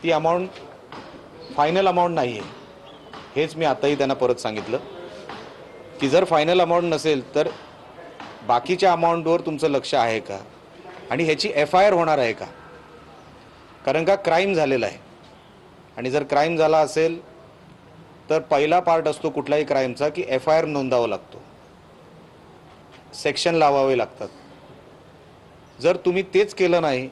ती amount final amount नाही आहे। हेच मी आताही त्यांना परत सांगितलं की जर फायनल अमाऊंट नसेल तर बाकीच्या अमाऊंटवर तुमचं लक्ष आहे का आणि ह्याची FIR होणार आहे का, कारण का क्राईम झालेला आहे। आणि जर क्राईम झाला असेल तर पहिला पार्ट असतो कुठल्याही क्राईमचा की FIR नोंदवावा लागतो, सेक्शन लावावे लागतात। जर तुम्ही तेच केलं नाही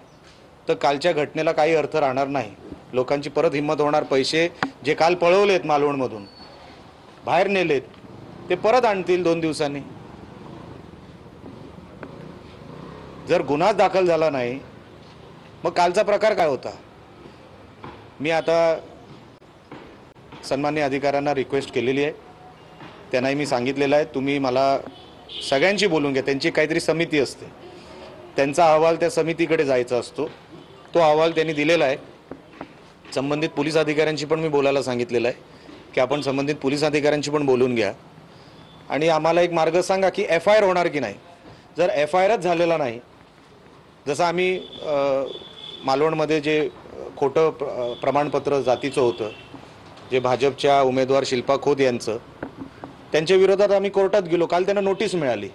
तर कालच्या घटनेला काही अर्थ राहणार नाही। लोकांची परत हिंमत होणार, पैसे जे काल पळवलेत मालवणमधून बाहेर नेलेत ते परत आणतील 2 दिवसांनी। जर गुन्हा दाखल झाला नाही मग कालचा प्रकार काय होता। मी आता सन्माननीय अधिकाऱ्यांना रिक्वेस्ट केलेली आहे, त्यांनाही मी सांगितलेलं आहे तुम्ही मला सगळ्यांशी बोलून घ्या। त्यांची काहीतरी समिती असते, त्यांचा अहवाल त्या समितीकडे जायचा असतो, तो अहवाल त्यांनी दिलेला आहे। संबंधित पोलीस अधिकाऱ्यांशी पण मी बोलायला सांगितलेलं आहे की आपण संबंधित पोलीस अधिकाऱ्यांशी पण बोलून घ्या आणि आम्हाला एक मार्ग सांगा की FIR होणार की नाही। जर FIRच झालेला नाही, जसं आम्ही मालवणमध्ये जे खोटं प्रमाणपत्र जातीचं होतं, जे भाजपच्या उमेदवार शिल्पा खोत यांचं, त्यांच्या विरोधात आम्ही कोर्टात गेलो, काल त्यांना नोटीस मिळाली।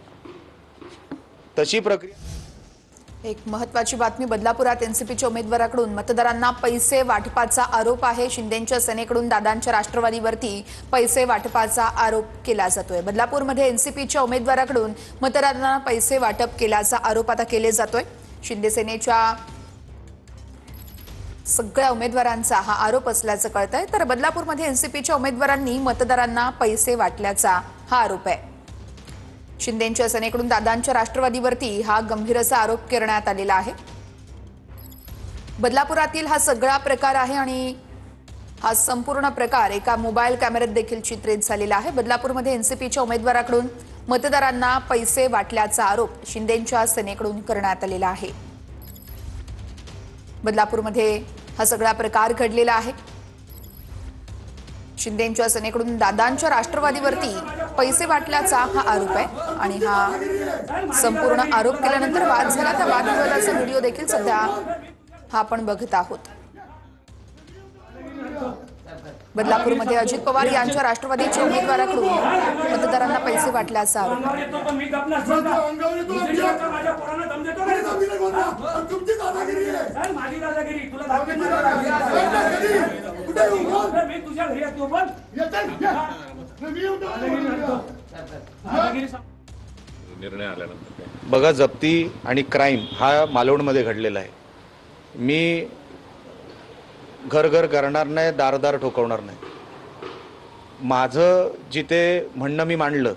तशी प्रक्रिया। एक महत्त्वाची बातमी, बदलापुरात एनसीपीच्या उमेदवाराकडून मतदारांना पैसे वाटपाचा आरोप आहे। शिंदेंच्या सेनेकडून दादांच्या राष्ट्रवादीवरती पैसे वाटपाचा आरोप केला जातोय। बदलापूरमध्ये एनसीपीच्या उमेदवाराकडून मतदारांना पैसे वाटप केल्याचा आरोप आता केले जातोय। शिंदे सेनेच्या सगळ्या उमेदवारांचा हा आरोप असल्याचं कळतंय। तर बदलापूरमध्ये एनसीपीच्या उमेदवारांनी मतदारांना पैसे वाटल्याचा हा आरोप आहे। शिंदेंच्या सेनेकडून दादांच्या राष्ट्रवादीवरती हा गंभीर असा आरोप करण्यात आलेला आहे। बदलापुरातील हा सगळा प्रकार आहे आणि हा संपूर्ण प्रकार एका मोबाईल कॅमेऱ्यात देखील चित्रित झालेला आहे। बदलापूरमध्ये एनसीपीच्या उमेदवाराकडून मतदारांना पैसे वाटल्याचा आरोप शिंदेंच्या सेनेकडून करण्यात आलेला आहे। बदलापूरमध्ये हा सगळा प्रकार घडलेला आहे। शिंदेंच्या सेनेकडून दादांच्या राष्ट्रवादीवरती पैसे वाटल्याचा हा आरोप आहे आणि हा संपूर्ण आरोप केल्यानंतर वाद झाला। त्या वादविवादाचा व्हिडिओ देखील सध्या हा आपण बघत आहोत। बदलापूरमध्ये अजित पवार यांच्या राष्ट्रवादीच्या उमेदवाराकडून मतदारांना पैसे वाटल्याचा आरोप आहे। बघा, जप्ती आणि क्राईम हा मालवणमध्ये घडलेला आहे। मी घर घर करणार नाही, दार दार ठोकवणार नाही। माझं जिथे म्हणणं मी मांडलं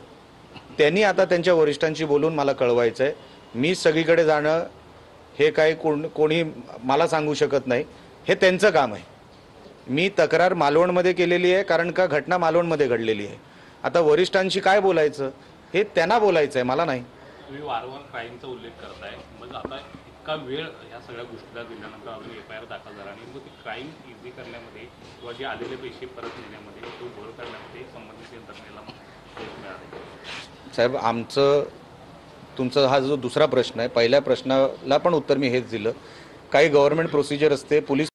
त्यांनी आता त्यांच्या वरिष्ठांशी बोलून मला कळवायचं आहे। मी सगळीकडे जाणं हे काही कोणी मला सांगू शकत नाही, हे त्यांचं काम आहे। मी तक्रार मालवणमध्ये केलेली आहे कारण का घटना मालवणमध्ये घडलेली आहे। आता वरिष्ठांशी काय बोलायचं हे त्यांना बोलायचं आहे, मला नाही। तुम्ही वारंवार क्राईमचा उल्लेख करताय, मग आता इतका वेळ ह्या सगळ्या गोष्टीला दिल्यानंतर अजून FIR दाखल झाला आणि मग ती क्राईम इझी करण्यामध्ये किंवा जे आलेले पैसे परत नेण्यामध्ये तो भर करण्यामध्ये संबंधित यंत्रणेला यश मिळाले। साहेब, तुमचा हा जो दुसरा प्रश्न आहे, पहिल्या प्रश्नाला पण उत्तर मी हेच दिलं। काही गव्हर्नमेंट प्रोसिजर असते, पोलीस